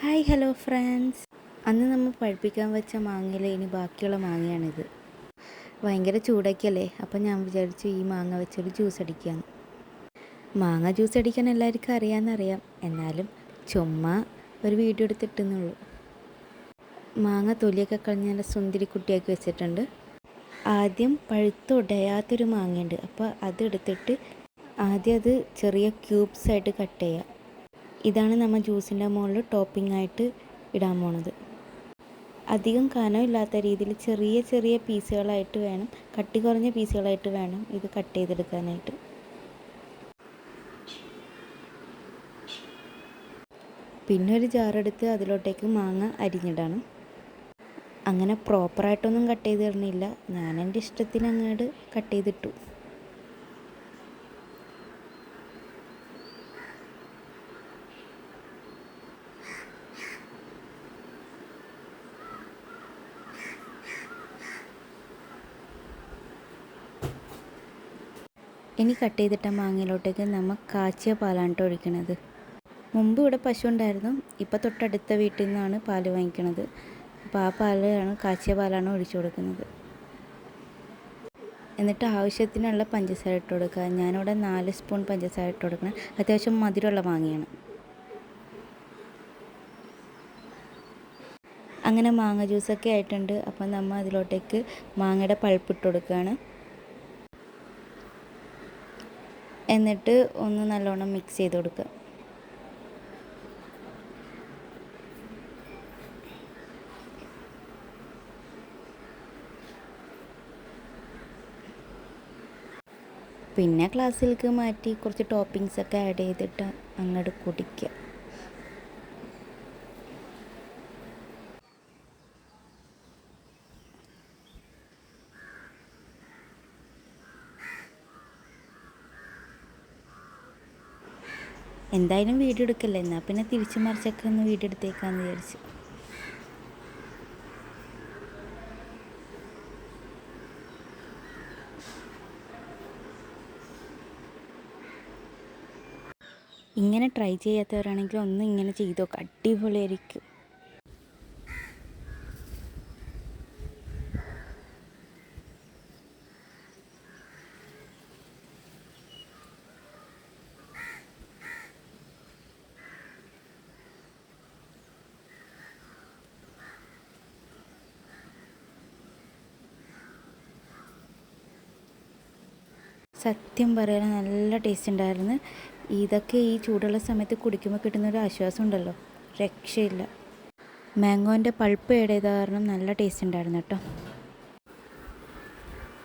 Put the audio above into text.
Hi hello friends. അന്ന് നമ്മൾ പഴുപ്പിക്കാൻ വെച്ച മാങ്ങയിൽ ഇനി ബാക്കിയുള്ള മാങ്ങയാണിത്. ഭയങ്കര ചൂടൊക്കെയല്ലേ, അപ്പം ഞാൻ വിചാരിച്ചു ഈ മാങ്ങ വെച്ചൊരു ജ്യൂസ് അടിക്കാമെന്ന്. മാങ്ങ ജ്യൂസ് അടിക്കാൻ എല്ലാവർക്കും അറിയാമെന്നറിയാം, എന്നാലും ചുമ്മാ ഒരു വീഡിയോ എടുത്തിട്ടെന്നുള്ളൂ. മാങ്ങ തൊലിയൊക്കെ കളഞ്ഞ് നല്ല സുന്ദരി കുട്ടിയാക്കി വെച്ചിട്ടുണ്ട്. ആദ്യം പഴുത്തുടയാത്തൊരു മാങ്ങയുണ്ട്, അപ്പോൾ അതെടുത്തിട്ട് ആദ്യം അത് ചെറിയ ക്യൂബ്സായിട്ട് കട്ട് ചെയ്യാം. ഇതാണ് നമ്മൾ ജ്യൂസിൻ്റെ മുകളിൽ ടോപ്പിംഗ് ആയിട്ട് ഇടാൻ പോണത്. അധികം കനമില്ലാത്ത രീതിയിൽ ചെറിയ ചെറിയ പീസുകളായിട്ട് വേണം, കട്ടി കുറഞ്ഞ പീസുകളായിട്ട് വേണം ഇത് കട്ട് ചെയ്തെടുക്കാനായിട്ട്. പിന്നെ ഒരു ജാറെടുത്ത് അതിലോട്ടേക്ക് മാങ്ങ അരിഞ്ഞിടണം. അങ്ങനെ പ്രോപ്പറായിട്ടൊന്നും കട്ട് ചെയ്ത് തരണില്ല, ഞാൻ എൻ്റെ ഇഷ്ടത്തിന് അങ്ങോട്ട് കട്ട് ചെയ്തിട്ടു. ഇനി കട്ട് ചെയ്തിട്ട മാങ്ങയിലോട്ടേക്ക് നമ്മൾ കാച്ചിയ പാലാണ് ഒഴിക്കണത്. മുമ്പ് ഇവിടെ പശു ഉണ്ടായിരുന്നു, ഇപ്പോൾ തൊട്ടടുത്ത വീട്ടിൽ നിന്നാണ് പാല് വാങ്ങിക്കണത്. അപ്പോൾ ആ പാലാണ്, കാച്ചിയ പാലാണ് ഒഴിച്ചു കൊടുക്കുന്നത്. എന്നിട്ട് ആവശ്യത്തിനുള്ള പഞ്ചസാര ഇട്ട് കൊടുക്കുക. ഞാനിവിടെ 4 സ്പൂൺ പഞ്ചസാര ഇട്ട് കൊടുക്കണം. അത്യാവശ്യം മധുരമുള്ള മാങ്ങയാണ്. അങ്ങനെ മാങ്ങ ജ്യൂസൊക്കെ ആയിട്ടുണ്ട്. അപ്പം നമ്മൾ അതിലോട്ടേക്ക് മാങ്ങയുടെ പൾപ്പ് ഇട്ട് കൊടുക്കുകയാണ്. എന്നിട്ട് ഒന്ന് നല്ലോണം മിക്സ് ചെയ്ത് കൊടുക്കുക. പിന്നെ ഗ്ലാസ്സിലേക്ക് മാറ്റി കുറച്ച് ടോപ്പിങ്സൊക്കെ ആഡ് ചെയ്തിട്ട് അങ്ങോട്ട് കുടിക്കുക. എന്തായാലും വീഡിയോ എടുക്കല്ലേ, എന്നാൽ പിന്നെ തിരിച്ചു മറിച്ചൊക്കെ ഒന്ന് വീഡിയോ എടുത്തേക്കാന്ന് വിചാരിച്ചു. ഇങ്ങനെ ട്രൈ ചെയ്യാത്തവരാണെങ്കിൽ ഒന്ന് ഇങ്ങനെ ചെയ്ത് നോക്കുക, അടിപൊളിയായിരിക്കും. സത്യം പറയാൻ നല്ല ടേസ്റ്റ് ഉണ്ടായിരുന്നു. ഇതൊക്കെ ഈ ചൂടുള്ള സമയത്ത് കുടിക്കുമ്പോൾ കിട്ടുന്നൊരു ആശ്വാസം ഉണ്ടല്ലോ, രക്ഷയില്ല. മാംഗോൻ്റെ പൾപ്പ് ആഡ് ചെയ്ത കാരണം നല്ല ടേസ്റ്റ് ഉണ്ടായിരുന്നു കേട്ടോ.